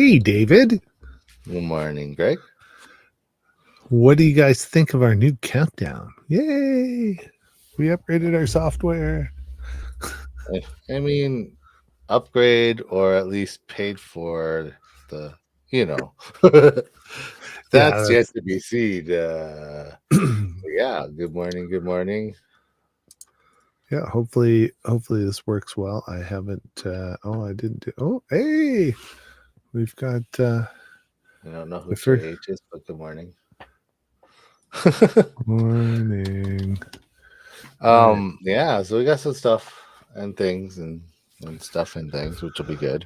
Hey, David. Good morning, Greg. What do you guys think of our new countdown? Yay! We upgraded our software. I mean, upgrade or at least paid for the, you know, Yeah, that's yet to be seen. Yeah, good morning. Good morning. yeah. Hopefully this works well. I haven't. I didn't do. Oh, hey, we've got I don't know who the first JH is, but good morning. morning. All right. Yeah, so we got some stuff and things and stuff and things, which will be good.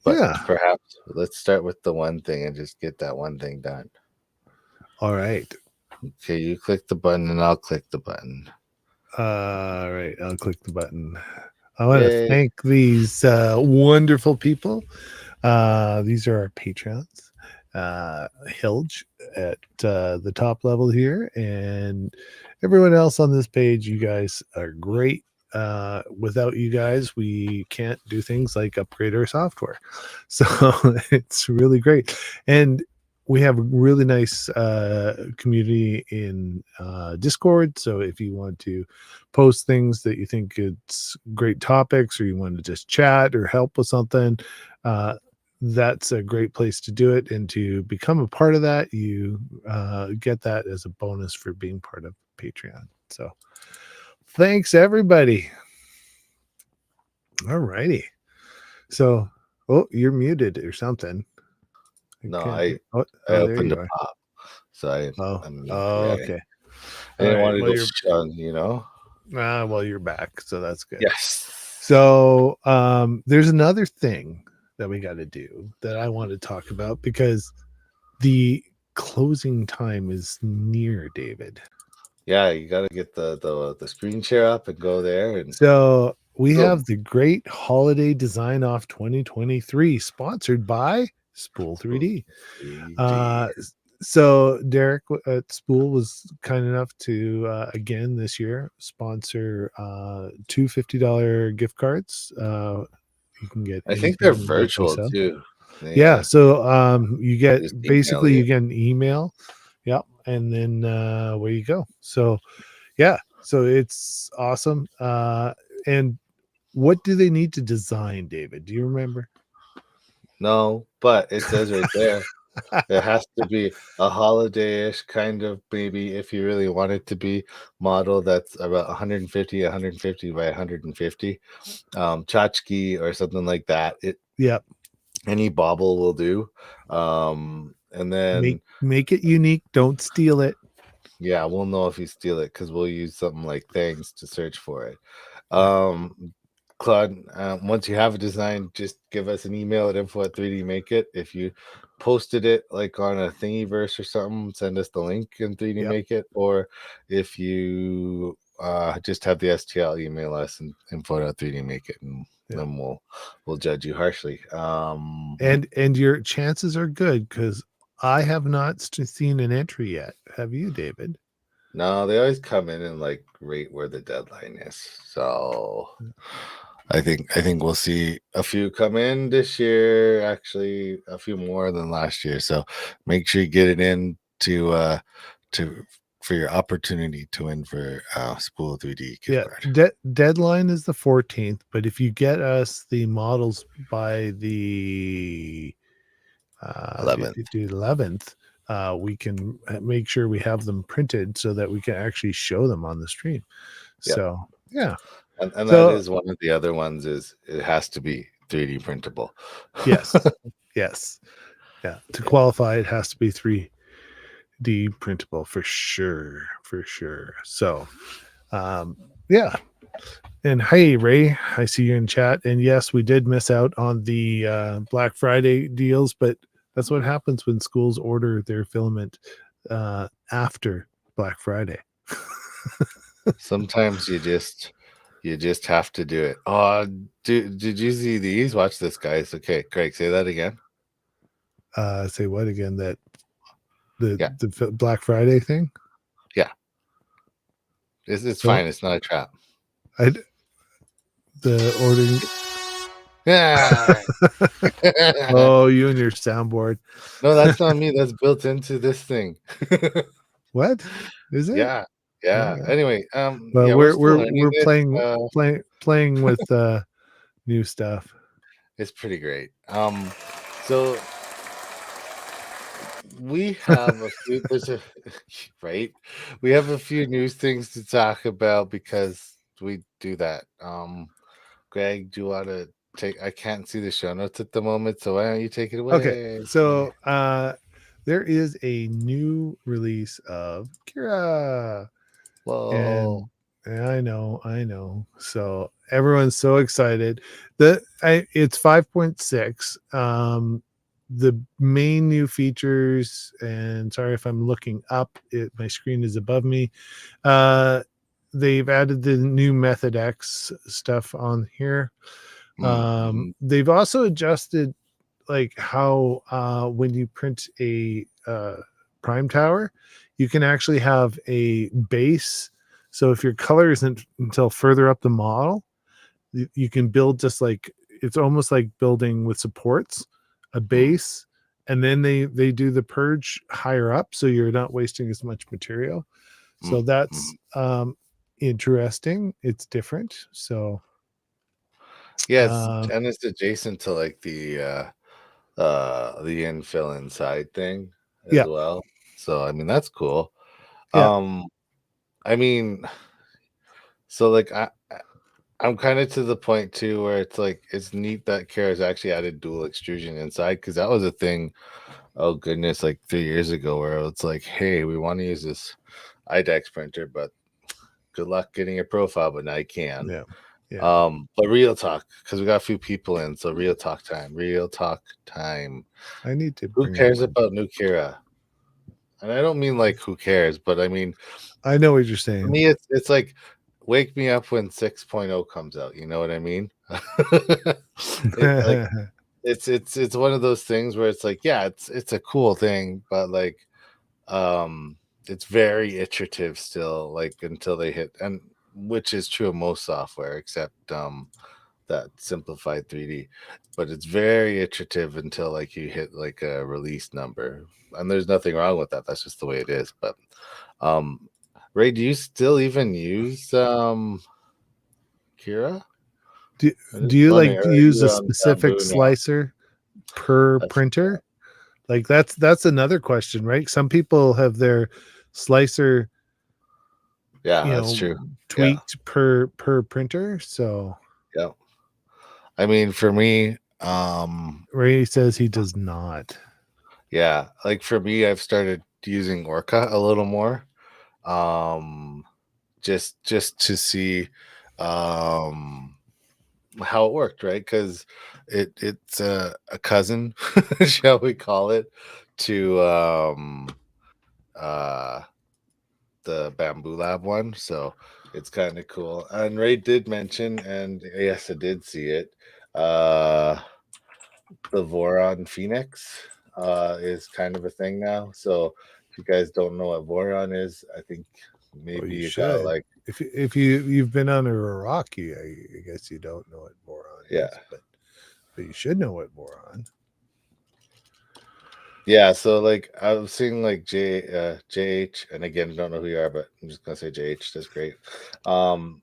But Yeah. perhaps let's start with the one thing and just get that one thing done. All right. Okay, you click the button and I'll click the button. All right. I'll click the button. I want to Yay. thank these wonderful people. These are our patrons. Hilge at the top level here, and everyone else on this page. You guys are great. Without you guys, we can't do things like upgrade our software. So it's really great. And we have a really nice community in Discord. So if you want to post things that you think it's great topics, or you want to just chat or help with something, that's a great place to do it. And to become a part of that, you get that as a bonus for being part of Patreon. So thanks, everybody. All righty. So, oh, you're muted or something. No, Can't hear. I There opened you a are. pop, so Oh, I'm yeah. okay. I All didn't right. want to Well, go you're shun, you know. well, you're back, so that's good. Yes. So, there's another thing that we got to do that I want to talk about because the closing time is near, David. Yeah, you got to get the screen share up and go there and So we boom. have the Great Holiday Design Off 2023, sponsored by Spool 3D. 3D. So Derek at Spool was kind enough to again this year sponsor two $50 gift cards. You can get I think they're anything that they virtual sell. too. Yeah, Yeah, so you get just email basically you. you get an email, yeah, and then where you go. So yeah, so it's awesome. And what do they need to design, David? Do you remember? No, but it says right there. It has to be a holiday-ish kind of, maybe if you really want it to be model that's about 150 by 150, tchotchke or something like that. Yep. Any bauble will do. And then Make it unique. Don't steal it. yeah, we'll know if you steal it because we'll use something like things to search for it. Yeah. Claude, once you have a design, just give us an email at info@3D Make It. If you posted it like on a Thingiverse or something, send us the link in 3D Yep. Make It. Or if you just have the STL, email us and info@3D Make It, and Yep. then we'll judge you harshly. And your chances are good because I have not seen an entry yet. Have you, David? No, they always come in and like right where the deadline is. So I think we'll see a few come in this year, actually a few more than last year. So make sure you get it in to for your opportunity to win for Spool 3D gift Yeah. card. Deadline is the 14th, but if you get us the models by the 11th. 11th, we can make sure we have them printed so that we can actually show them on the stream. Yep. So yeah. And that So is one of the other ones, is it has to be 3D printable. yes, yes, yeah. To qualify, it has to be 3D printable for sure, for sure. So yeah. And hey, Ray, I see you in chat. And yes, we did miss out on the Black Friday deals, but that's what happens when schools order their filament after Black Friday. Sometimes you just have to do it. Oh, did you see these? Watch this, guys. Okay, Craig, say that again. Say what again? That Yeah. the Black Friday thing? Yeah. It's No, fine. It's not a trap. the ordering. Yeah. Oh, you and your soundboard. No, that's not me. That's built into this thing. What is it? Yeah, yeah. Okay. Anyway, Well, yeah, we're still learning we're it. playing with new stuff. It's pretty great. So we have a few. There's a right. We have a few news things to talk about because we do that. Greg, do you want to take? I can't see the show notes at the moment, so why don't you take it Okay, away? so there is a new release of Kira, Whoa. and I know. So everyone's so excited. It's 5.6. The main new features, and sorry if I'm looking up, my screen is above me. Uh, they've added the new Method X stuff on here. Mm-hmm. They've also adjusted like how when you print a prime tower, you can actually have a base. So if your color isn't until further up the model, you can build just like it's almost like building with supports, a base, and then they do the purge higher up, so you're not wasting as much material. So Mm-hmm. that's interesting. It's different. So Yes, uh, and it's adjacent to like the infill inside thing as yeah, well. So I mean that's cool. yeah, Um I mean so like I'm kind of to the point too where it's like it's neat that Kara's actually added dual extrusion inside because that was a thing, oh goodness, like 3 years ago where it's like, hey, we want to use this IDEX printer, but good luck getting a profile, but now you can. yeah, yeah. But real talk, because we got a few people in, so real talk time. Real talk time. I need to Who bring up cares my. about new Kira? And I don't mean like who cares, but I mean I know what you're for saying. me it's like wake me up when 6.0 comes out. You know what I mean? It like it's one of those things where it's like, yeah, it's a cool thing, but like it's very iterative still, like until they hit, and which is true of most software except that simplified 3D, but it's very iterative until like you hit like a release number, and there's nothing wrong with that. That's just the way it is. But um Ray, do you still even use Kira? do, I do just you wondering, like or to are use you a on specific Bamboo now? slicer per That's printer? Like that's another question, right? Some people have their slicer, yeah, you that's know, true. Yeah, tweaked per printer. So yeah. I mean, for me, Ray says he does not. yeah, like for me, I've started using Orca a little more. Um, just to see um how it worked, right? Because it's a cousin, shall we call it, to uh the Bamboo Lab one. So it's kind of cool. And Ray did mention, and yes, I did see it. Uh the Voron Phoenix is kind of a thing now. So if you guys don't know what Voron is, I think Well, maybe you you got should. like, If you've been under a rock, I guess you don't know what boron yeah. is, but you should know what boron. Yeah, so like I was seeing like JH, and again, don't know who you are, but I'm just gonna say JH. That's great. Um,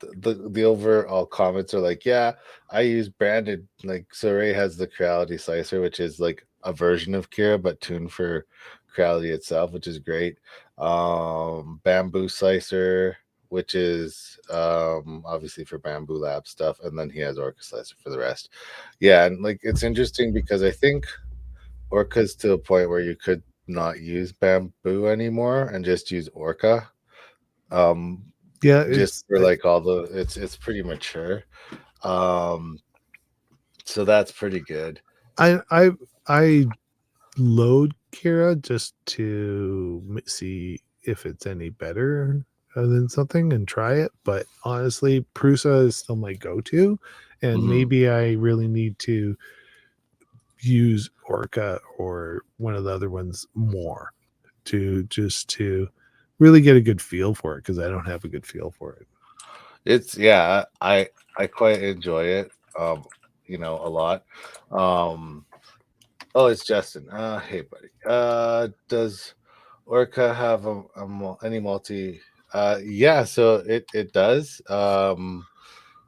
the overall comments are like, yeah, I use branded, like, so Ray has the Creality Slicer, which is like a version of Kira but tuned for Creality itself, which is great. Bamboo Slicer, which is obviously for Bamboo Lab stuff, and then he has Orca Slicer for the rest. Yeah, and like it's interesting because I think Orca's to a point where you could not use bamboo anymore and just use Orca. Um, Yeah, just it's for like all the it's pretty mature. Um, so that's pretty good. I load Kira just to see if it's any better than something and try it. But honestly, Prusa is still my go-to, and Hmm. maybe I really need to use Orca or one of the other ones more to really get a good feel for it because I don't have a good feel for it. It's, yeah, I quite enjoy it. a lot. Um, oh, it's Justin. Hey, buddy. Does Orca have any multi? Yeah, so it does.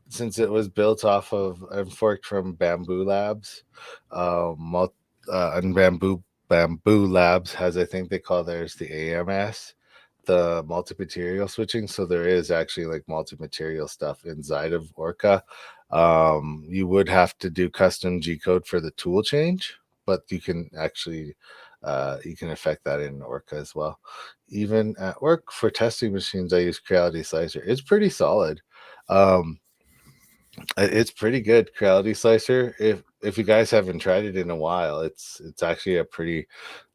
Since it was built off of and forked from Bamboo Labs, and Bamboo Labs has, I think they call theirs the AMS, the multi-material switching. So there is actually like multi-material stuff inside of Orca. You would have to do custom G code for the tool change, but you can affect that in Orca as well. Even at work for testing machines, I use Creality Slicer. It's pretty solid. Um, it's pretty good, Creality Slicer. If you guys haven't tried it in a while, it's actually a pretty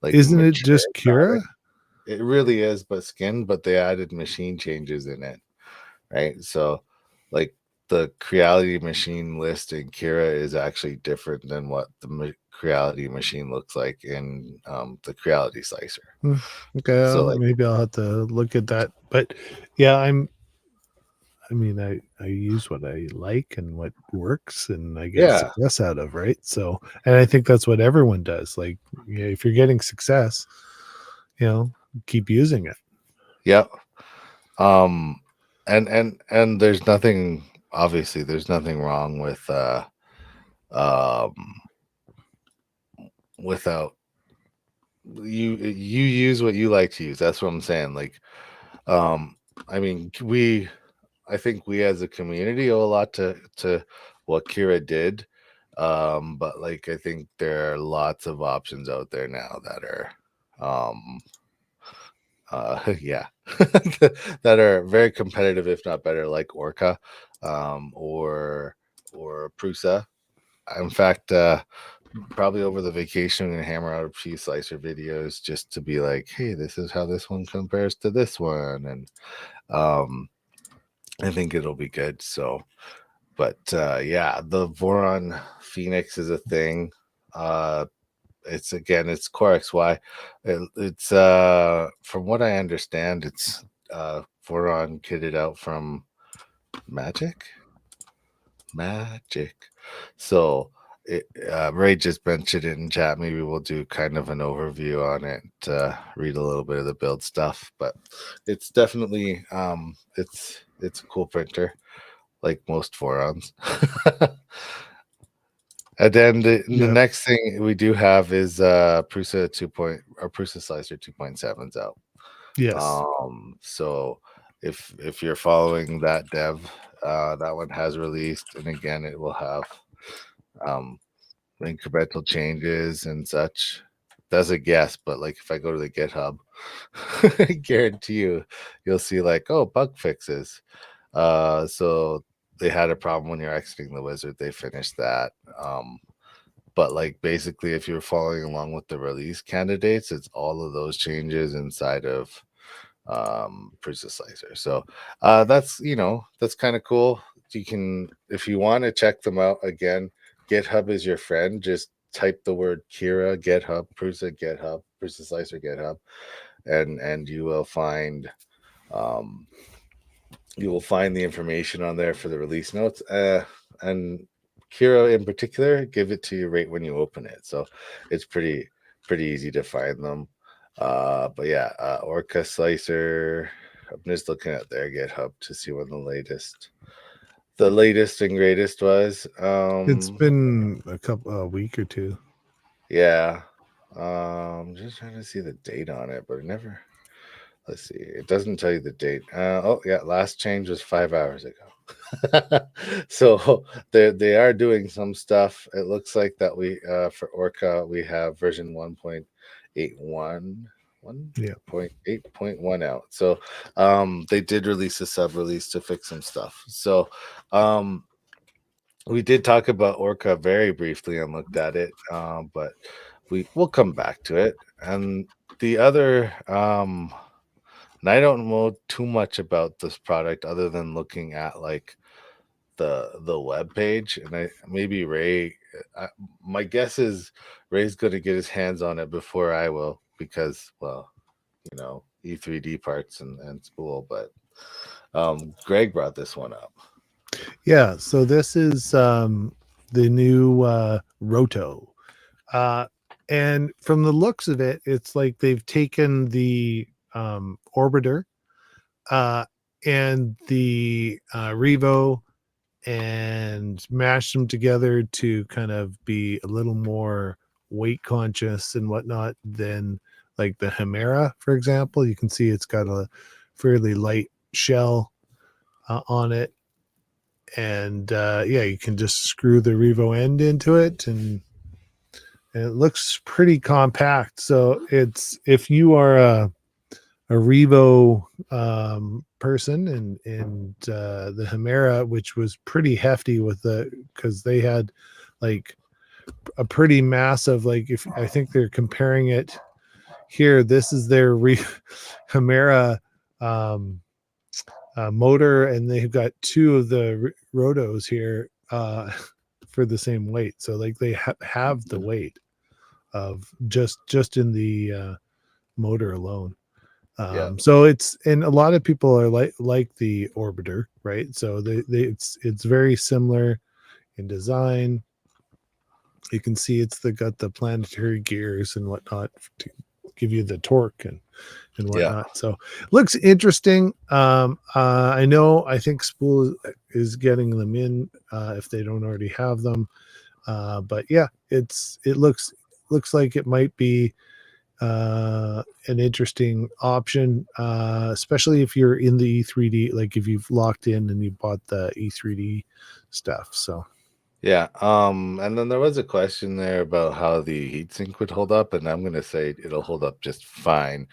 like Isn't it mature just Kira? product. It really is, but skin, but they added machine changes in it, right? So like the Creality machine list in Kira is actually different than what the Creality machine looks like in the Creality Slicer. Hmm, okay, So like, maybe I'll have to look at that. But yeah, I mean, I use what I like and what works, and I get yeah, success out of, right? So, and I think that's what everyone does. Like, yeah, if you're getting success, you know, keep using it. yep. Um, and there's nothing, obviously there's nothing wrong with um without you use what you like to use. That's what I'm saying. Like, um, I mean, I think we as a community owe a lot to what Kira did. But like I think there are lots of options out there now that are um yeah, that are very competitive, if not better, like Orca, or Prusa. In fact, probably over the vacation, I'm gonna hammer out a few slicer videos just to be like, hey, this is how this one compares to this one, and um, I think it'll be good. So, but yeah, the Voron Phoenix is a thing. Uh, it's Core XY. It's from what I understand, it's Voron kitted out from Magic. Magic. So Ray just mentioned it in chat. Maybe we'll do kind of an overview on it, read a little bit of the build stuff. But it's definitely it's a cool printer, like most Vorons. And then the Yeah. next thing we do have is Prusa 2 point or Prusa Slicer 2.7's out. Yes. So if you're following that dev, that one has released, and again, it will have um, incremental changes and such. That's a guess, but like if I go to the GitHub, I guarantee you'll see like, oh, bug fixes. So they had a problem when you're exiting the wizard. They finished that. But like basically, if you're following along with the release candidates, it's all of those changes inside of Prusa Slicer. So that's kind of cool. You can, if you want to check them out again, GitHub is your friend. Just type the word Kira GitHub Prusa Slicer GitHub, and um you will find the information on there for the release notes. And Kira in particular, give it to you right when you open it. So it's pretty easy to find them. But yeah, Orca Slicer. I'm just looking at their GitHub to see when the latest and greatest was. It's been a week or two. Yeah. Just trying to see the date on it, but it never. Let's see. It doesn't tell you the date. Oh yeah, last change was 5 hours ago. So they are doing some stuff. It looks like that we for Orca we have version 1.81, Yeah. 1.8.1 out. So they did release a sub release to fix some stuff. So we did talk about Orca very briefly and looked at it, but we'll come back to it. And the other and I don't know too much about this product other than looking at like the web page, and I maybe Ray. My guess is Ray's going to get his hands on it before I will because, well, E3D parts and spool. But Greg brought this one up. Yeah. So this is the new Roto. Uh, and from the looks of it, it's like they've taken the Orbiter uh, and the Revo and mashed them together to kind of be a little more weight conscious and whatnot than like the Hemera, for example. You can see it's got a fairly light shell on it. And yeah, you can just screw the Revo end into it, and it looks pretty compact. So it's, if you are a Revo person, and the Hemera, which was pretty hefty with the, because they had like a pretty massive, like, if I think they're comparing it here, this is their Hemera um, motor, and they've got two of the rotos here for the same weight. So like they have the weight of just in the motor alone. Yeah. So it's, and a lot of people are like the Orbiter, right? So they it's very similar in design. You can see it's got the planetary gears and whatnot to give you the torque and Yeah. whatnot. So looks interesting. I know, I think Spool is getting them in if they don't already have them. But yeah, it looks like it might be an interesting option, especially if you're in the E3D, like if you've locked in and you bought the E3D stuff. So Yeah. And then there was a question there about how the heatsink would hold up, and I'm gonna say it'll hold up just fine.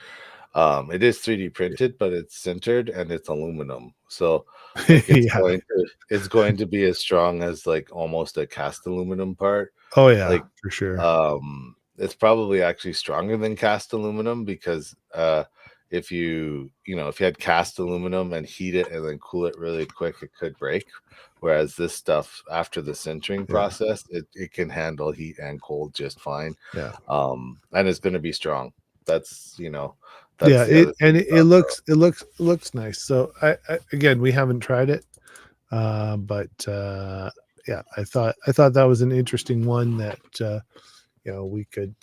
It is 3D printed, but it's sintered and it's aluminum. So like yeah, it's going to be as strong as like almost a cast aluminum part. oh yeah, Like for sure. it's probably actually stronger than cast aluminum because if you had cast aluminum and heat it and then cool it really quick, it could break. Whereas this stuff, after the sintering Yeah, process, it can handle heat and cold just fine. yeah, And it's going to be strong. That's yeah. that's the other thing It about the. looks nice. So I again, we haven't tried it, but yeah, I thought that was an interesting one that we could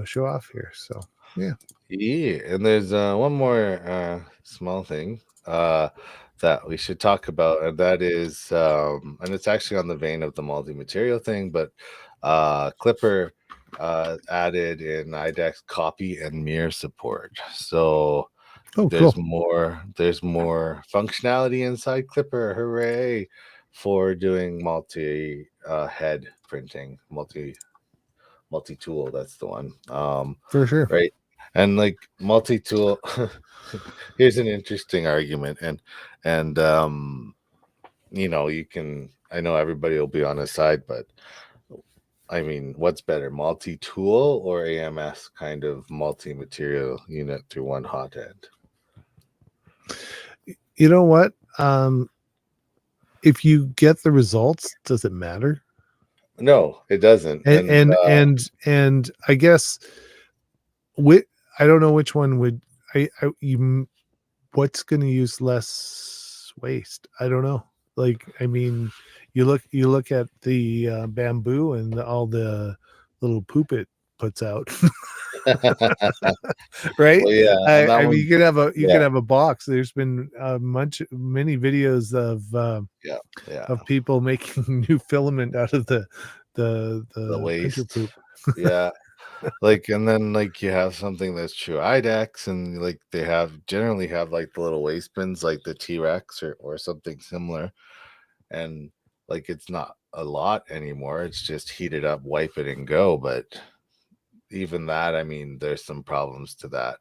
show off here. So yeah. Yeah, and there's one more small thing that we should talk about, and that is, and it's actually on the vein of the multi-material thing, but Klipper added in IDEX copy and mirror support. So Oh, there's cool. more functionality inside Klipper. Hooray for doing multi head printing, multi-tool, that's the one. For sure. Right. And like multi-tool, here's an interesting argument, and you can, I know everybody will be on his side, but I mean, what's better, multi-tool or AMS kind of multi-material unit through one hot end? You know what? If you get the results, does it matter? No, it doesn't. And And and and and I guess which, I don't know which one would, you, what's going to use less waste? I don't know. Like, I mean, you look at the bamboo and all the little poop it puts out, right? well, yeah, and that I mean, one, you yeah, can have a box. There's been many videos yeah, yeah, of people making new filament out of the the printer waste, poop. yeah. Like, and then like you have something that's true IDEX, and like they generally have like the little waste bins, like the T-Rex or something similar, and like it's not a lot anymore. It's just heat it up, wipe it, and go. But even that, I mean, there's some problems to that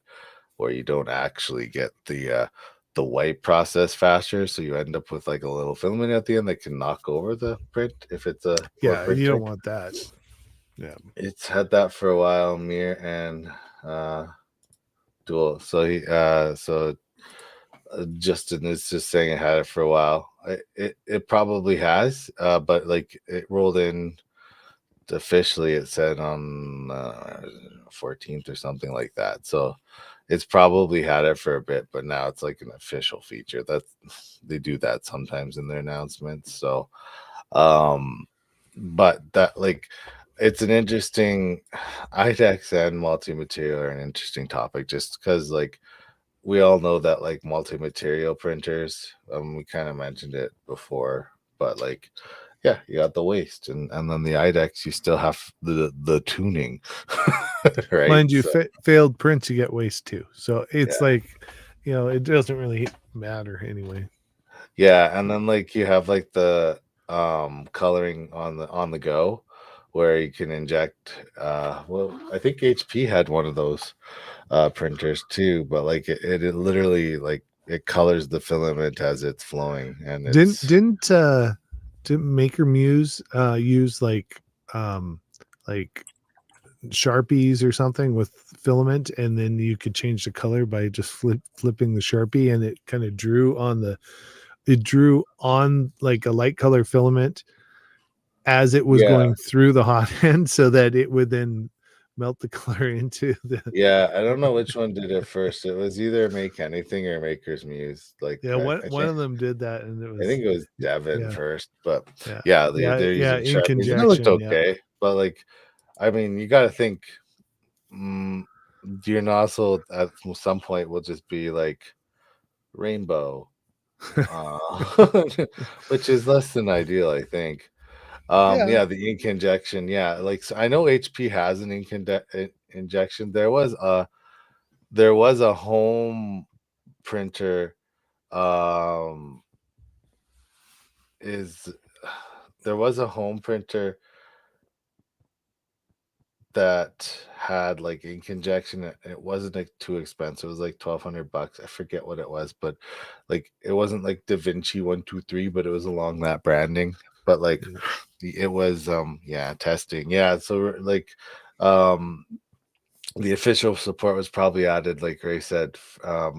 where you don't actually get the wipe process faster, so you end up with like a little filament at the end that can knock over the print if it's a poor Yeah, you printer. don't want that. Yeah. It's had that for a while, Mir and uh Dual. Justin is just saying it had it for a while. It probably has, but like it rolled in officially. It said on 14th or something like that. So it's probably had it for a bit, but now it's like an official feature. That they do that sometimes in their announcements. So but that like it's an interesting IDEX and multi-material are an interesting topic just because like we all know that like multi-material printers, we kind of mentioned it before, but like yeah, you got the waste and then the IDEX you still have the tuning, right? Mind you, So failed prints you get waste too. So it's yeah. like, it doesn't really matter anyway. Yeah, and then like you have like the coloring on the go where you can inject well I think HP had one of those printers too, but like it literally like it colors the filament as it's flowing and Didn't it's didn't uh didn't Maker Muse use um like Sharpies or something with filament, and then you could change the color by just flipping the Sharpie, and it kind of drew on like a light color filament as it was yeah. going through the hot end, so that it would then melt the color into the. Yeah, I don't know which one did it first. It was either Make Anything or Maker's Muse. Like Yeah, I one think of them did that, and it I was. think it was Devon Yeah, first, but yeah, yeah, yeah, they're yeah, using ink Sharpies and it looked injection, yeah. okay. But like, I mean, you got to think mm, your nozzle at some point will just be like rainbow, uh, which is less than ideal, I think. Yeah, Yeah, the ink injection, yeah, like so I know HP has an injection. There was a home printer. Um, is there was a home printer that had like ink injection. It wasn't like too expensive. It was like $1,200. I forget what it was, but like it wasn't like Da Vinci 123, but it was along that branding. But like yeah. it was yeah, testing. Yeah, so like um the official support was probably added, like Ray said,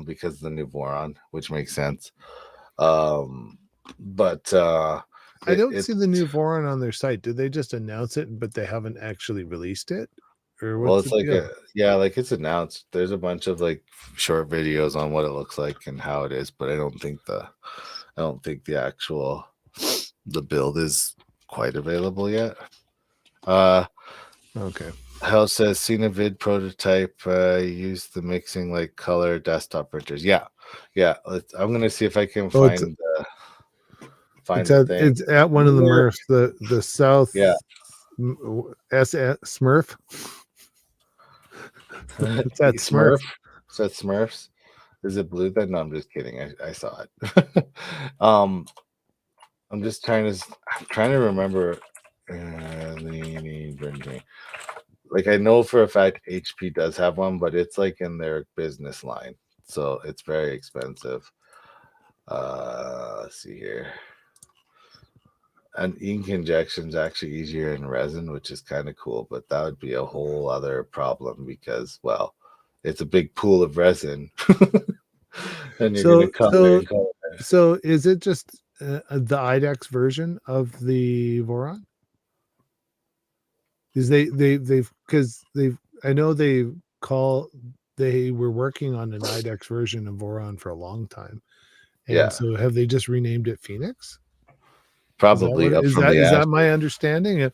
because of the new boron, which makes sense. Um but I it don't it see the new Voron on their site. Did they just announce it, but they haven't actually released it? Or well, what's it's the like a deal? yeah, like it's announced. There's a bunch of like short videos on what it looks like and how it is, but I don't think the actual the build is quite available yet. Uh Okay. Hell says seen a vid prototype use the mixing like color desktop printers. Yeah. Yeah. I'm gonna see if I can Oh, it's find the thing. it's at one of the Smurf. Murphs, the South Yeah. Smurf. It's at Smurf. Smurf. Is that Smurfs? Is it blue then? No, I'm just kidding. I saw it. um I'm just I'm trying to remember leaning printing. Like I know for a fact HP does have one, but it's like in their business line. So it's very expensive. Let's see here. And ink injection is actually easier in resin, which is kind of cool, but that would be a whole other problem because, well, it's a big pool of resin, and you're gonna So color so and color. so is it just the IDEX version of the Voron? Is they've because they've I know they were working on an IDEX version of Voron for a long time. And Yeah, so have they just renamed it Phoenix? Is that probably what up from the is that ashes. my understanding?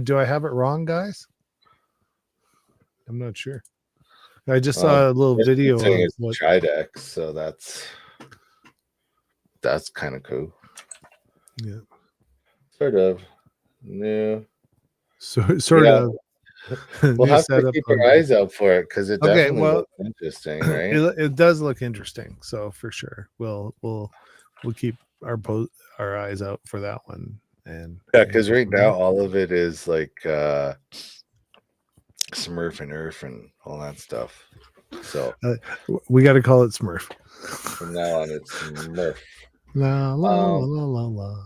Do I have it wrong, guys? I'm not sure. I just Uh, saw a little it's been video saying of it's what. Tridex, so that's kind of cool. Yeah. Sort of. Yeah. So sort Yeah. of We'll new have to setup keep on our both. eyes out for it because it Okay, definitely well, looks interesting, it right? it does look interesting. So for sure, we'll keep our eyes out for that one Yeah, and because go right from now there. all of it is like Smurf and Earth and all that stuff. So We got to call it Smurf. from now on, it's Smurf. La la la Um, la la la.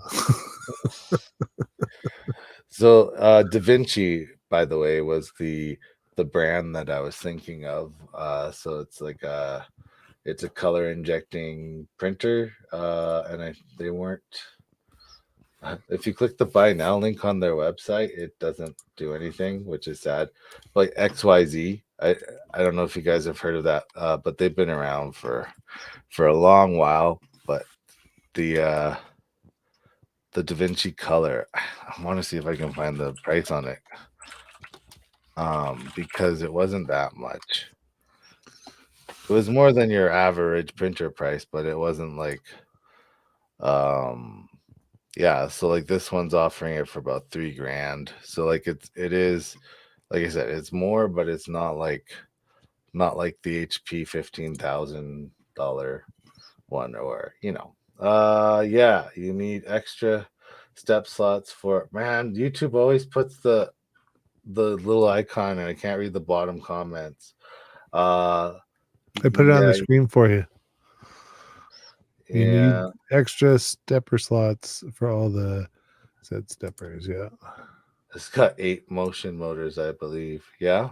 so Da Vinci, by the way, was the brand that I was thinking of. So it's a color injecting printer, and they weren't. If you click the buy now link on their website, it doesn't do anything, which is sad. Like XYZ, I don't know if you guys have heard of that, but they've been around for a long while. But the the Da Vinci Color. I want to see if I can find the price on it. Because it wasn't that much. It was more than your average printer price, but it wasn't like yeah, so like this one's offering it for about $3,000. So like it is, like I said, it's more, but it's not like the HP $15,000 one, or yeah, you need extra step slots for, man, YouTube always puts the little icon and I can't read the bottom comments. I put it on the Yeah, screen for you. You need yeah. extra stepper slots for all the set steppers. Yeah. It's got 8 motion motors, I believe. Yeah,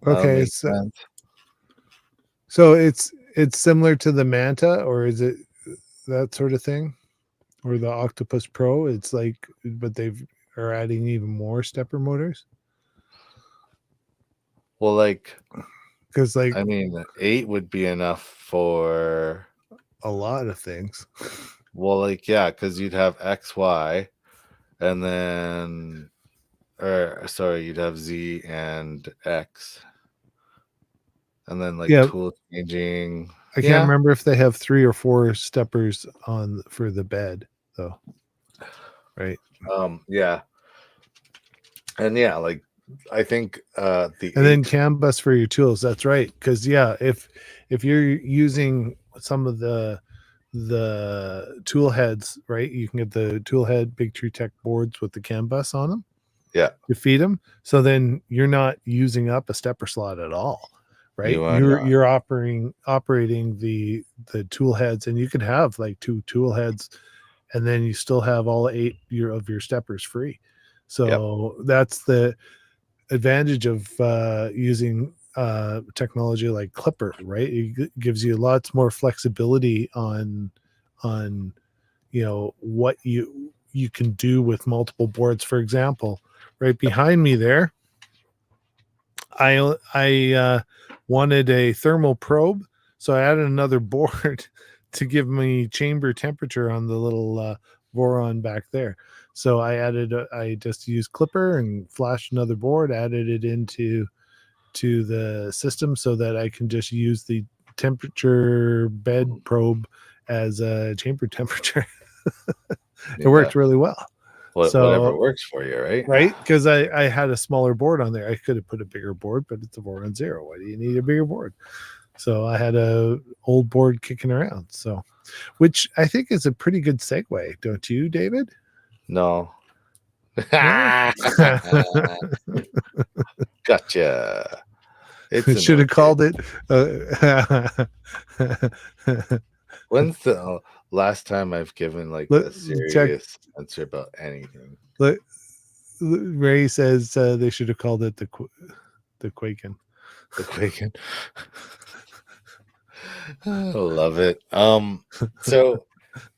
that'll Okay. make sense. So it's similar to the Manta, or is it that sort of thing, or the Octopus Pro? It's like, but they've are adding even more stepper motors Well, like, because like I mean, 8 would be enough for, a lot of things. well, like, yeah, because you'd have X, Y, and then, or sorry, you'd have Z and X, and then like Yeah, tool changing. I can't Yeah. remember if they have 3 or 4 steppers on for the bed though, right? Yeah. And yeah, like, I think the And then 8, CAN bus for your tools. That's right. Because yeah, if you're using some of the tool heads, right, you can get the tool head Big Tree Tech boards with the CAN bus on them yeah, to feed them. So then you're not using up a stepper slot at all, right? you are not. You're operating the tool heads, and you could have like 2 tool heads, and then you still have all 8 of your steppers free. Yep. So that's the advantage of using technology like Klipper, right? It gives you lots more flexibility on what you can do with multiple boards. For example, right behind me there, I wanted a thermal probe, so I added another board to give me chamber temperature on the little Voron back there. So I just used Klipper and flashed another board, added it into the system so that I can just use the temperature bed probe as a chamber temperature. It Yeah. worked really well. Whatever So works for you, right? right, because I had a smaller board on there. I could have put a bigger board, but it's a Voron Zero. Why do you need a bigger board? So I had a old board kicking around. So, which I think is a pretty good segue, don't you, David? No. No. Gotcha. It's an Should have okay. called it. When's the last time I've given like Let, a check. serious answer about anything? Let, Ray says they should have called it the Quaken. The Quaken. I love it. So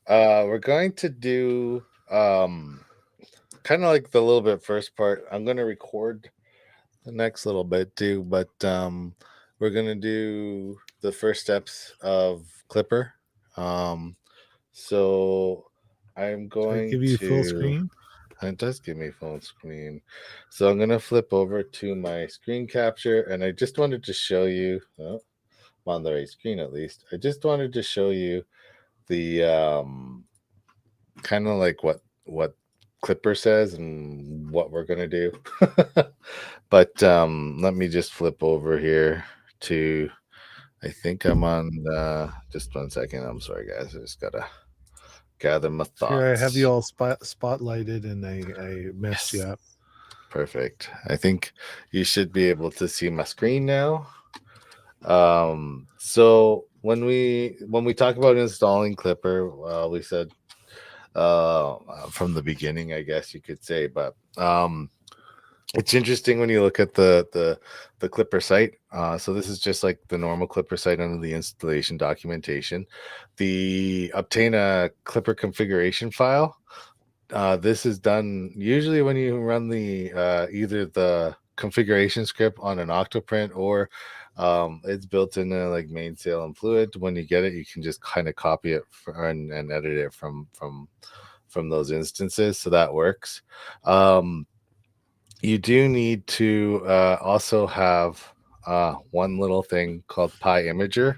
we're going to do kind of like the little bit first part. I'm gonna record the next little bit too, but we're gonna do the first steps of Klipper. So I'm Should I going give you full to, screen? it does give me phone screen. So I'm gonna flip over to my screen capture, and I just wanted to show you, oh, I'm on the right screen at least. I just wanted to show you the kind of like what Klipper says and what we're gonna do. But let me just flip over here to, I think I'm on just 1 second. I'm sorry guys. I just gotta gather my Here, I have you thoughts. all spotlighted, and I messed you Yes. up. Perfect. I think you should be able to see my screen now. So when we talk about installing Klipper, we said from the beginning, I guess you could say, but it's interesting when you look at the Klipper site. So this is just like the normal Klipper site under the installation documentation. The obtain a Klipper configuration file. This is done usually when you run the either the configuration script on an Octoprint, or it's built in like Mainsail and Fluid. When you get it, you can just kind of copy it and edit it from from those instances, so that works. Um, you do need to also have one little thing called Pi Imager.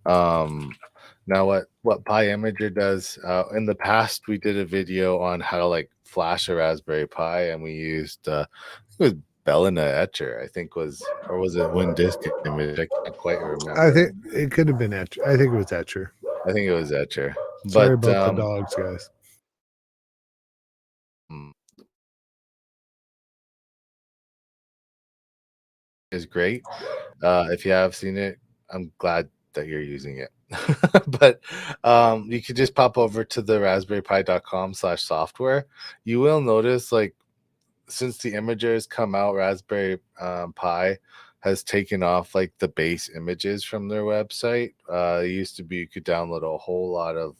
Um, now, what Pi Imager does, in the past, we did a video on how to like flash a Raspberry Pi, and we used I think it was Bellina Etcher, I think was, or was it WinDisk Image? I can't quite I remember. think it could have been Etcher. I think it was Etcher. I think it was Etcher, Sorry but about the dogs, guys. mm, is great. If you have seen it, I'm glad that you're using it. But you could just pop over to the raspberrypi.com/software. You will notice, like, since the imagers come out, Raspberry Pi has taken off like the base images from their website. It used to be you could download a whole lot of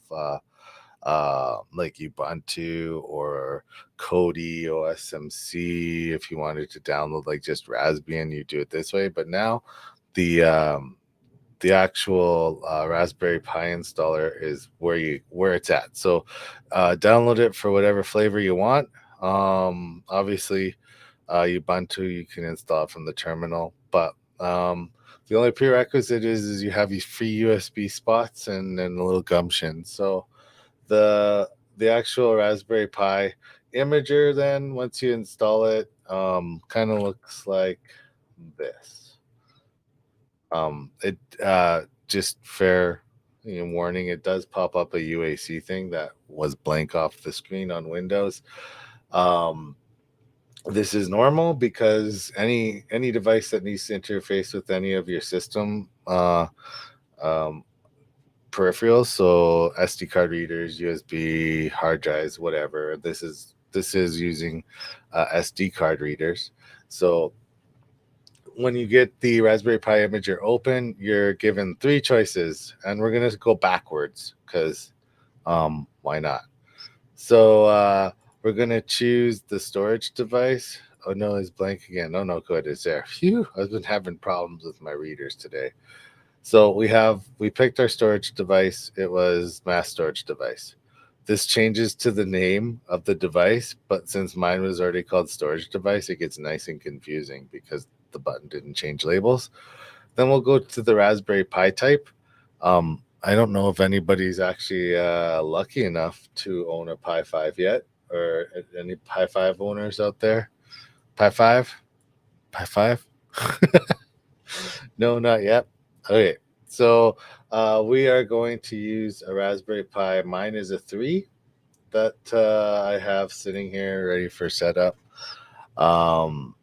like Ubuntu or Kodi OSMC. If you wanted to download like just Raspbian, you do it this way. But now the actual Raspberry Pi installer is where it's at. So download it for whatever flavor you want. Obviously, Ubuntu you can install it from the terminal, but the only prerequisite is you have these free USB spots and then a little gumption. So the actual Raspberry Pi imager, then once you install it, kind of looks like this. It just fair, warning, it does pop up a UAC thing that was blank off the screen on Windows. Um, this is normal because any device that needs to interface with any of your system um, peripherals, so SD card readers, USB hard drives, whatever. This is using SD card readers. So when you get the Raspberry Pi imager open, you're given three choices, and we're gonna go backwards because why not? So we're gonna choose the storage device. Oh no, it's blank again. Oh no, good, it's there. Phew, I've been having problems with my readers today. So we picked our storage device. It was mass storage device. This changes to the name of the device, but since mine was already called storage device, it gets nice and confusing because the button didn't change labels. Then we'll go to the Raspberry Pi type. I don't know if anybody's actually lucky enough to own a Pi 5 yet, or any Pi 5 owners out there. Pi 5? Pi 5? No, not yet. Okay, so we are going to use a Raspberry Pi. Mine is a 3 that I have sitting here ready for setup. Um,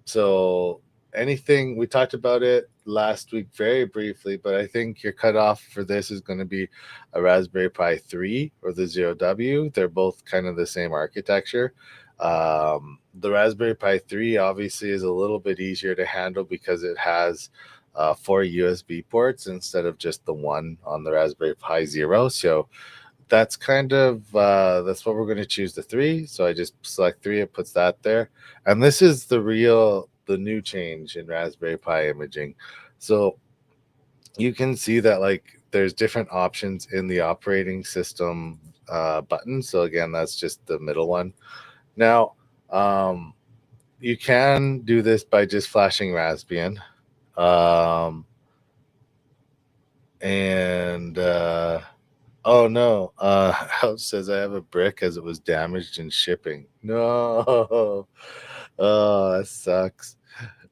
so anything, we talked about it last week very briefly, but I think your cutoff for this is going to be a Raspberry Pi 3 or the 0W. They're both kind of the same architecture. The Raspberry Pi 3 obviously is a little bit easier to handle because it has four USB ports instead of just the one on the Raspberry Pi Zero. So that's kind of that's what we're going to choose, the 3. So I just select 3, it puts that there. And this is the new change in Raspberry Pi imaging. So you can see that like there's different options in the operating system button. So again, that's just the middle one. Now you can do this by just flashing Raspbian. um and Oh no. House says I have a brick as it was damaged in shipping. No. Oh, that sucks.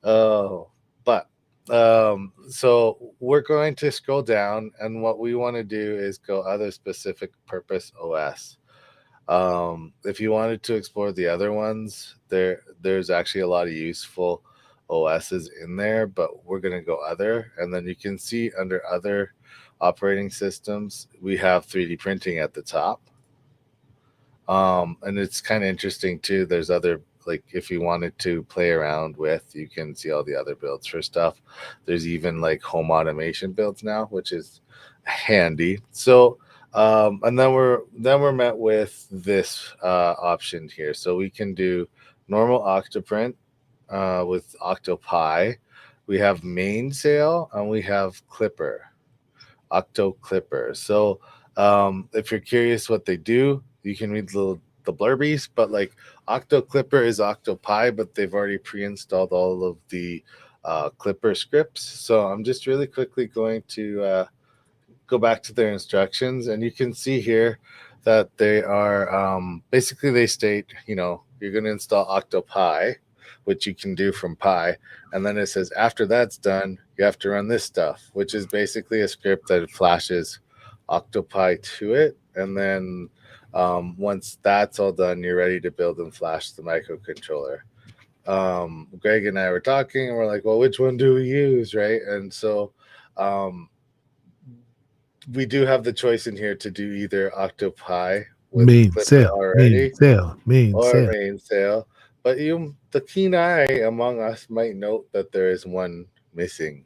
Oh, but so we're going to scroll down, and what we want to do is go other specific purpose OS. If you wanted to explore the other ones, there's actually a lot of useful OSs in there, but we're gonna go other, and then you can see under other operating systems, we have 3D printing at the top. And it's kind of interesting too. There's other, like, if you wanted to play around with, you can see all the other builds for stuff. There's even like home automation builds now, which is handy. So and then we're met with this option here. So we can do normal Octoprint with Octopi. We have Mainsail and we have Klipper. Octo Clipper. So if you're curious what they do, you can read the blurbies, but like Octo Clipper is Octopi, but they've already pre-installed all of the Klipper scripts. So I'm just really quickly going to go back to their instructions, and you can see here that they are basically they state, you're going to install Octopi, which you can do from Pi, and then it says after that's done, you have to run this stuff, which is basically a script that flashes Octopi to it, and then once that's all done, you're ready to build and flash the microcontroller. Greg and I were talking, and we're like, well, which one do we use, right? And so um, we do have the choice in here to do either Octopi with Main Clipper sale, main already sale, main or sale. main sale. But the keen eye among us might note that there is one missing.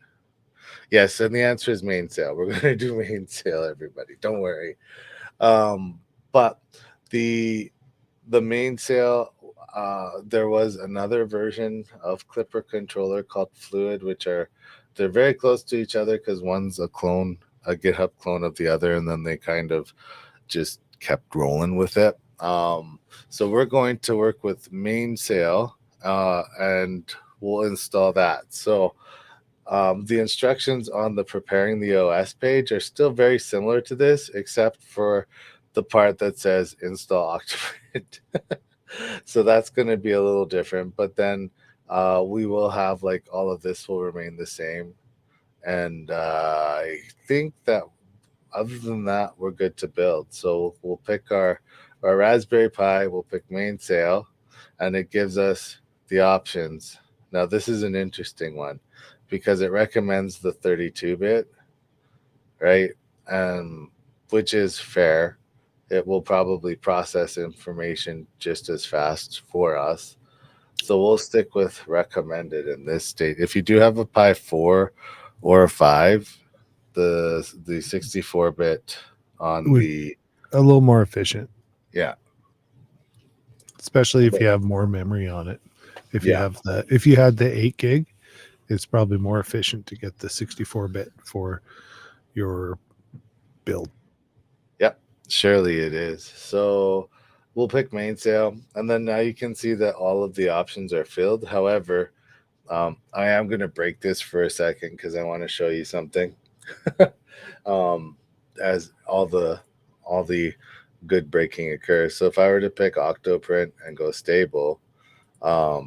Yes, and the answer is main sale. We're going to do main sale, everybody. Don't worry. But the the main sale, there was another version of Clipper controller called Fluid, which they're very close to each other because one's a clone, a GitHub clone of the other, and then they kind of just kept rolling with it. So we're going to work with main sale, and we'll install that. So the instructions on the preparing the OS page are still very similar to this, except for the part that says install Octoprint. So that's going to be a little different, but then we will have like all of this will remain the same. And I think that other than that, we're good to build. So we'll pick our Raspberry Pi, we'll pick main sale, and it gives us the options. Now, this is an interesting one because it recommends the 32-bit, right? And which is fair. It will probably process information just as fast for us. So we'll stick with recommended in this state. If you do have a Pi 4 or a 5, the 64-bit on With the a little more efficient, yeah, especially if but you have more memory on it. yeah, If you had the 8 gig, it's probably more efficient to get the 64-bit for your build. yep, surely it is. So we'll pick main sale, and then now you can see that all of the options are filled. However, I am going to break this for a second because I want to show you something. um, as all the good breaking occurs. So if I were to pick Octoprint and go stable, not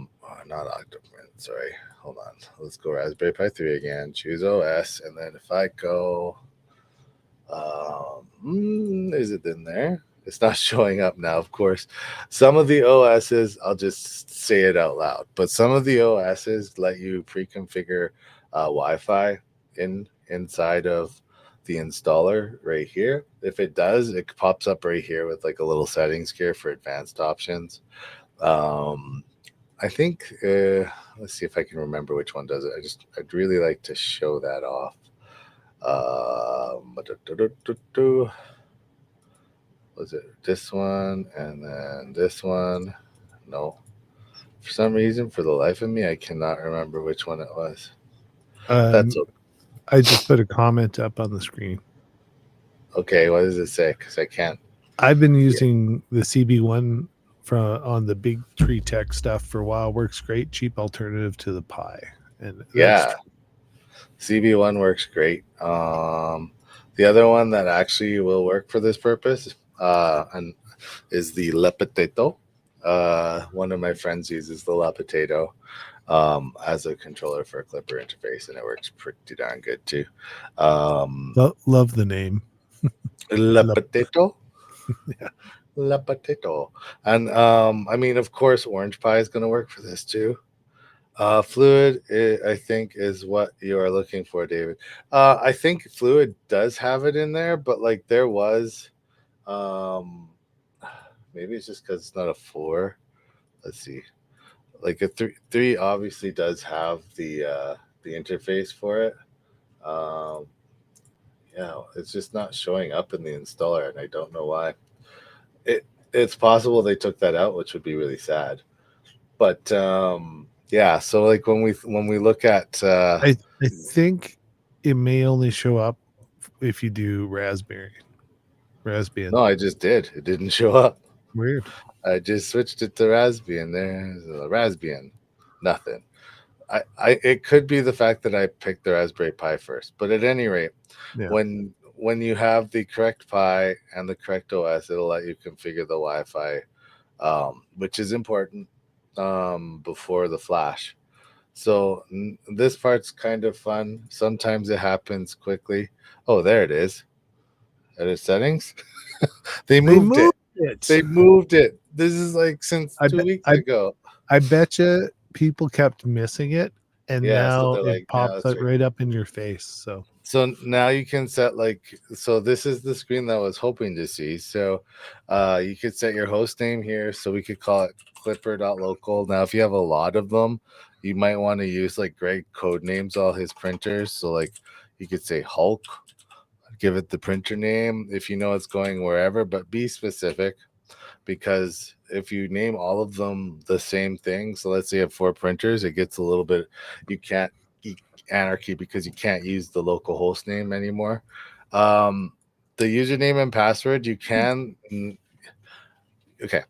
Octoprint, sorry, hold on. Let's go Raspberry Pi 3 again, choose OS, and then if I go, is it in there? It's not showing up now, of course. Some of the OSs, I'll just say it out loud, but some of the OSs let you pre-configure Wi-Fi inside of the installer right here. If it does, it pops up right here with like a little settings here for advanced options. Um, I think let's see if I can remember which one does it. I'd really like to show that off. Was it this one and then this one? No. For some reason, for the life of me, I cannot remember which one it was. That's Um, I just put a comment up on the screen. okay. What does it say? Because I can't. I've been See it. using the CB1 from on the big tree tech stuff for a while. Works great, cheap alternative to the Pi, and that's Yeah, CB1 works great. The other one that actually will work for this purpose, and is the Le Potato. One of my friends uses the Le Potato as a controller for a Klipper interface, and it works pretty darn good too. Um, love the name. Le Love, Potato, yeah. Le Potato, and I mean, of course, Orange Pie is going to work for this too. Fluid, I think, is what you are looking for, David. I think Fluid does have it in there, but like there was, um, maybe it's just because it's not a 4. Let's see. Like a three obviously does have the interface for it. Um, yeah, it's just not showing up in the installer, and I don't know why. It's possible they took that out, which would be really sad. But yeah, so like when we look at I think it may only show up if you do Raspberry. Raspbian. No, I just did. It didn't show up. Weird. I just switched it to Raspbian. There's a Raspbian. Nothing. It could be the fact that I picked the Raspberry Pi first, but at any rate, Yeah. when you have the correct Pi and the correct OS, it'll let you configure the Wi-Fi, which is important before the flash. So this part's kind of fun. Sometimes it happens quickly. Oh, there it is. Edit settings. They They moved moved it. it. They moved it. This is like since I two bet weeks I ago. I bet you people kept missing it, and Yeah, so now they're it like, now pops it's up right. right up in your face. So So now you can set like, so this is the screen that I was hoping to see. So you could set your host name here. So we could call it clipper.local. Now, if you have a lot of them, you might want to use like Greg code names all his printers. So like you could say Hulk, give it the printer name if you know it's going wherever, but be specific, because if you name all of them the same thing, so let's say you have 4 printers, it gets a little bit, you can't anarchy, because you can't use the local host name anymore. um the username and password you can, okay,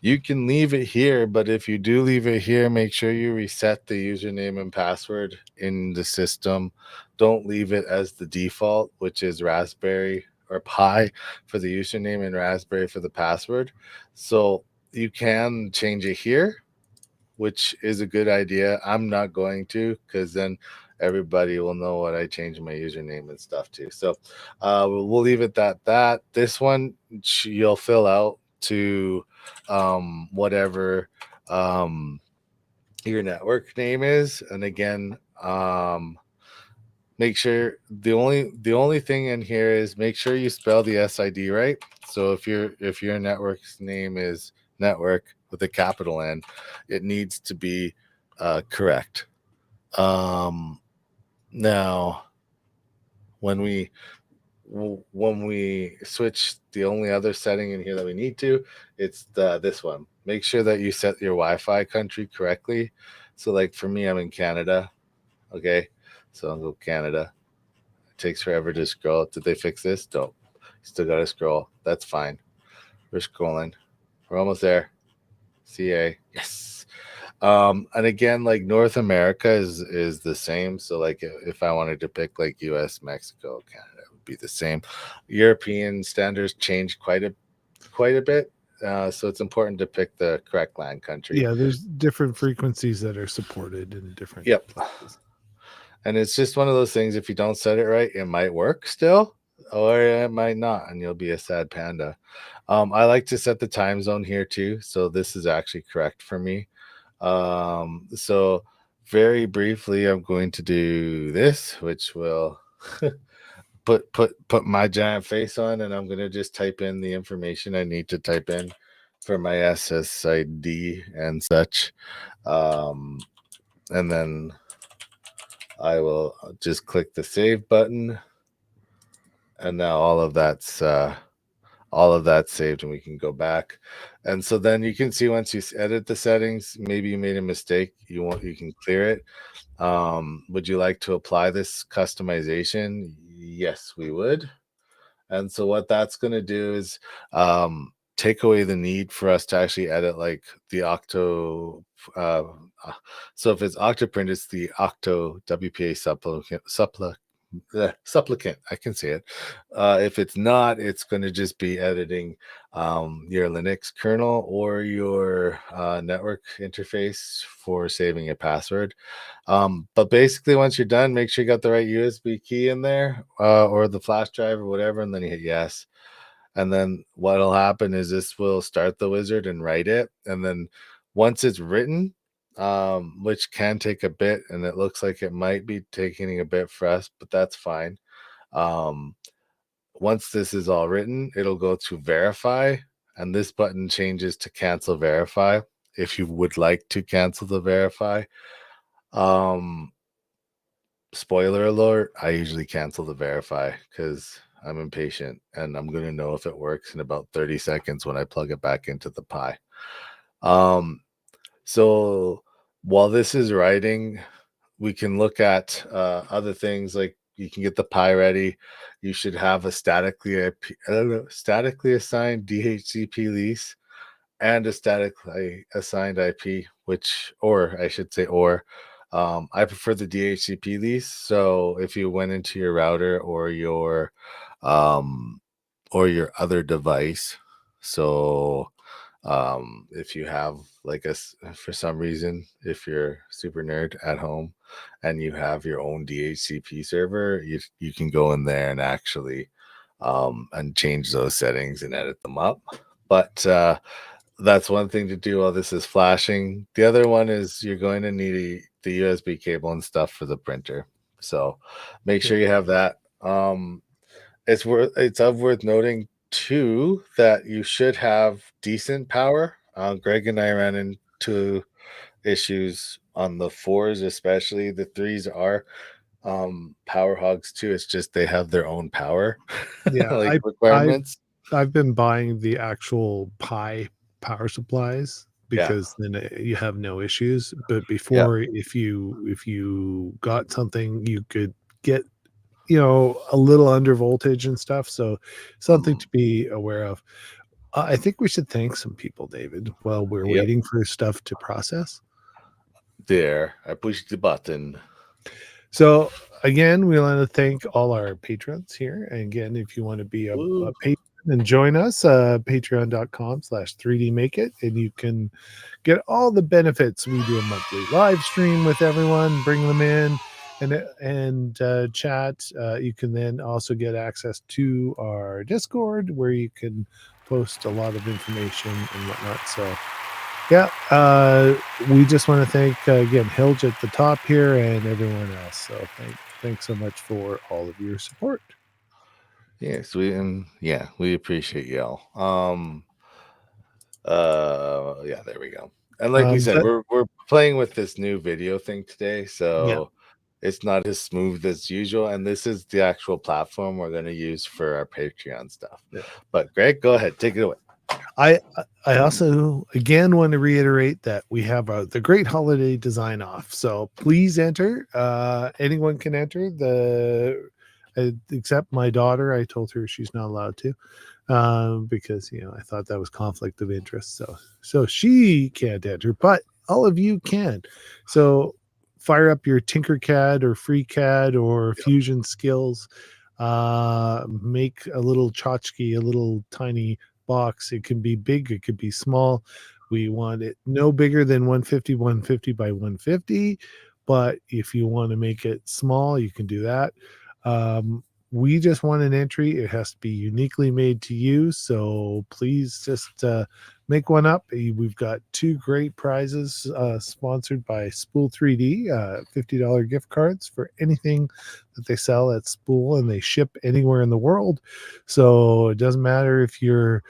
you can leave it here, but if you do leave it here, make sure you reset the username and password in the system. Don't leave it as the default, which is Raspberry or Pi for the username and Raspberry for the password. So you can change it here, which is a good idea. I'm not going to, because then everybody will know what I changed my username and stuff to. So we'll leave it at that. This one you'll fill out to whatever um, your network name is, and again, make sure the only thing in here is make sure you spell the SID right. So if your network's name is network with a capital N, it needs to be correct. Um, Now, when we when we switch, the only other setting in here that we need to, it's this one. Make sure that you set your Wi-Fi country correctly. So, like for me, I'm in Canada. Okay, so I'll go Canada. It takes forever to scroll. Did they fix this? Don't. Still gotta scroll. That's fine. We're scrolling. We're almost there. CA. Yes. And again, like North America is the same. So like if I wanted to pick like US, Mexico, Canada, it would be the same. European standards change quite a bit. So it's important to pick the correct land country. yeah, there's different frequencies that are supported in different Yep. places. And it's just one of those things. If you don't set it right, it might work still, or it might not, and you'll be a sad panda. I like to set the time zone here too. So this is actually correct for me. So very briefly, I'm going to do this, which will put my giant face on, and I'm gonna just type in the information I need to type in for my SSID and such. Um, and then I will just click the save button, and now all of that's saved, and we can go back. And so then you can see once you edit the settings, maybe you made a mistake, you can clear it. Would you like to apply this customization? Yes, we would. And so what that's going to do is take away the need for us to actually edit like the octo. Uh, uh, so if it's octoprint, it's the octo WPA supplicant. I can say it. If it's not, it's going to just be editing your Linux kernel or your network interface for saving a password. But basically, once you're done, make sure you got the right USB key in there, or the flash drive or whatever, and then you hit yes. And then what'll happen is this will start the wizard and write it. And then once it's written, which can take a bit, and it looks like it might be taking a bit for us, but that's fine. Um, Once this is all written, it'll go to verify, and this button changes to cancel verify if you would like to cancel the verify. Um, Spoiler alert, I usually cancel the verify because I'm impatient and I'm going to know if it works in about 30 seconds when I plug it back into the Pi. Um, so while this is writing, we can look at other things like you can get the Pi ready. You should have a statically assigned DHCP lease and a statically assigned IP, which, or I should say, I prefer the DHCP lease. So if you went into your router um, or your other device, so if you have like for some reason, if you're super nerd at home and you have your own DHCP server, you can go in there and actually and change those settings and edit them up. But that's one thing to do while this is flashing. The other one is you're going to need the USB cable and stuff for the printer. So make Yeah. sure you have that. It's worth noting too that you should have decent power. Greg and I ran into issues on the fours, especially the threes are power hogs too. It's just they have their own power Yeah, like I've requirements. I've been buying the actual Pi power supplies Yeah. because then you have no issues. But Yeah. before, if you got something, you could get a little under voltage and stuff. So something Mhm. to be aware of. I think we should thank some people, David, while we're Yep. waiting for stuff to process. There. I pushed the button. So again, we want to thank all our patrons here. And again, if you want to be a Woo. patron and join us, patreon.com/3D make it, and you can get all the benefits. We do a monthly live stream with everyone, bring them in and chat. You can then also get access to our Discord where you can post a lot of information and whatnot. So yeah, we just want to thank again Hilge at the top here and everyone else. So thanks so much for all of your support. Yes, we appreciate y'all. Yeah, there we go. And like we said, That we're playing with this new video thing today, Yeah, so it's not as smooth as usual. And this is the actual platform we're gonna use for our Patreon stuff. yeah. But Greg, go ahead, take it away. I also again want to reiterate that we have the great holiday design off. So please enter. Anyone can enter except my daughter. I told her she's not allowed to. Because I thought that was conflict of interest. So she can't enter, but all of you can. So fire up your Tinkercad or FreeCAD or Yep. Fusion Skills. Make a little tchotchke, a little tiny box. It can be big, it could be small. We want it no bigger than 150 by 150. But if you want to make it small, you can do that. We just want an entry. It has to be uniquely made to you. So please just make one up. We've got two great prizes sponsored by Spool 3D, $50 gift cards for anything that they sell at Spool, and they ship anywhere in the world. So it doesn't matter if you're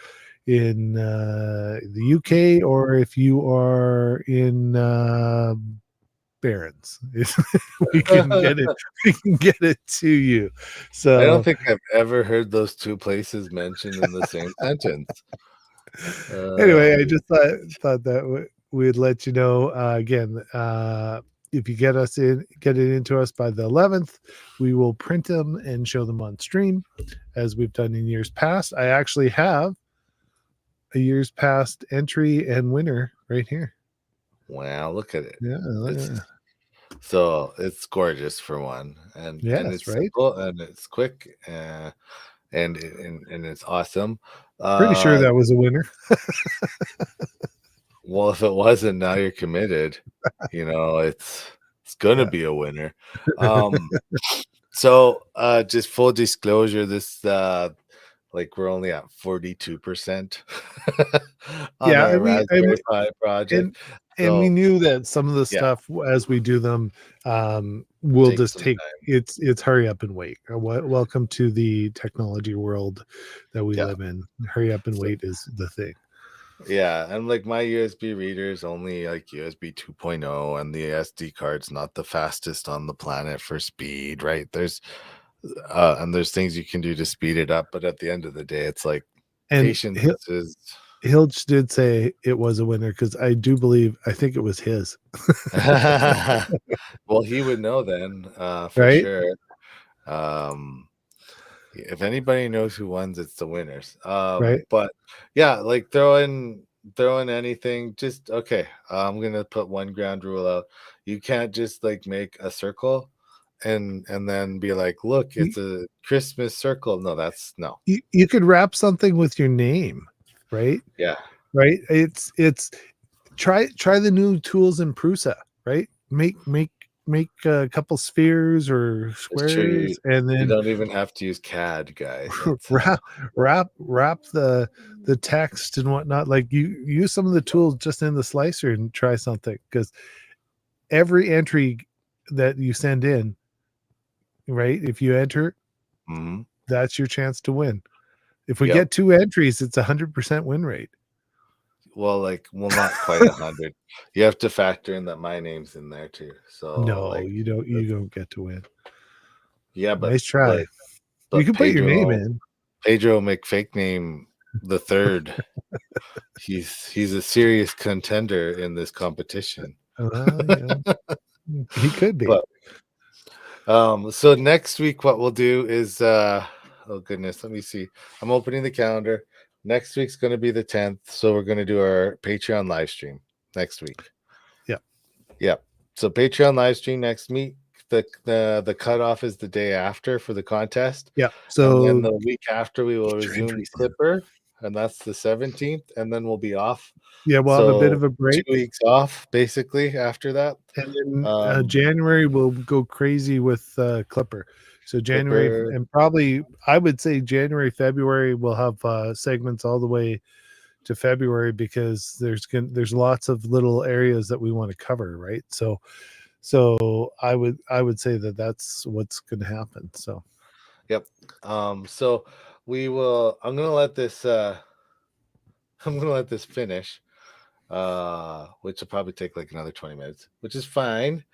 in the UK or if you are in Barons. we can get it. We can get it to you. I don't So think I've ever heard those two places mentioned in the same sentence. anyway, Uh, I just thought that we'd let you know again. If you get it into us by the 11th, we will print them and show them on stream, as we've done in years past. I actually have a years past entry and winner right here. wow, look at it. Yeah, It's so it's gorgeous for one, and yes, it's right. simple and it's quick, and it's awesome. Pretty sure Uh, that was a winner. well, if it wasn't, now you're committed. It's gonna Yeah. be a winner. Um, so just full disclosure, this like we're only at 42% on Yeah, our Raspberry Pi and project. and we So knew that some of the yeah, stuff as we do them will take just some take time. it's hurry up and wait. Welcome to the technology world that we Yeah. live in. Hurry up and So wait is the thing. yeah, and like my USB reader is only like USB 2.0, and the SD card's not the fastest on the planet for speed, right? There's things you can do to speed it up, but at the end of the day, it's like And patience is Hilch did say it was a winner because I think it was his, well, he would know then, for right? sure. Um, if anybody knows who wins, it's the winners. Right. But yeah, like throw in anything. Just okay. I'm gonna put one ground rule out. You can't just like make a circle and then be like, look, You, it's a Christmas circle. No, that's no. you could wrap something with your name, right? Yeah, Right. It's try the new tools in Prusa, right? Make a couple spheres or it's true. You, squares, and you then don't even have to use CAD, guys. That's wrap the text and whatnot. Like you use some of the tools just in the slicer and try something, because every entry that you send in, right? If you enter, mhm. that's your chance to win. If we Yep. get 2 entries, it's 100% win rate. Well, not quite 100. You have to factor in that my name's in there too. So No, like, you don't. You that's, don't get to win. yeah, but Nice try. like, You but can put your name in. Pedro McFake name the third. He's a serious contender in this competition. Yeah, he could be. But so next week what we'll do is oh goodness, let me see. I'm opening the calendar. Next week's going to be the 10th, so we're going to do our Patreon live stream next week. Yeah. Yep. So Patreon live stream next week. The cutoff is the day after for the contest, Yeah. and then So the week after we will get your resume entries in. Klipper, and that's the 17th, and then we'll be off. Yeah, we'll have a bit So of a 2 break, weeks off basically after that. and then Um, January will go crazy with Clipper. So January, Klipper, and probably I would say January, February, we'll have segments all the way to February, because there's lots of little areas that we want to cover, right? So I would say that that's what's going to happen. So yep. So we will. I'm gonna let this finish, which will probably take like another 20 minutes, which is fine.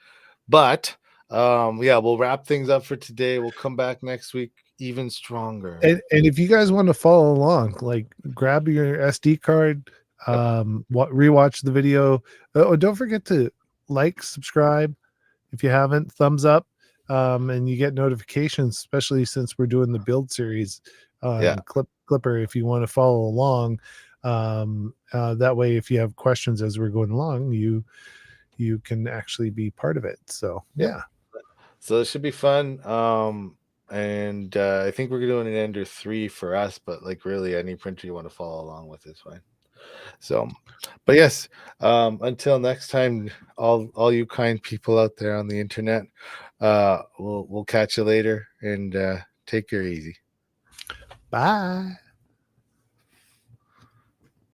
But yeah, we'll wrap things up for today. We'll come back next week even stronger. and if you guys want to follow along, like grab your SD card, Yep. rewatch the video. Oh, don't forget to like, subscribe if you haven't, thumbs up, and you get notifications, especially since we're doing the build series Yeah. on Clipper. If you want to follow along, that way, if you have questions as we're going along, you can actually be part of it. So Yep. yeah. So it should be fun. And I think we're doing an Ender 3 for us, but like really any printer you want to follow along with is fine. So, but yes, until next time, all you kind people out there on the internet, we'll catch you later, and take care easy. Bye.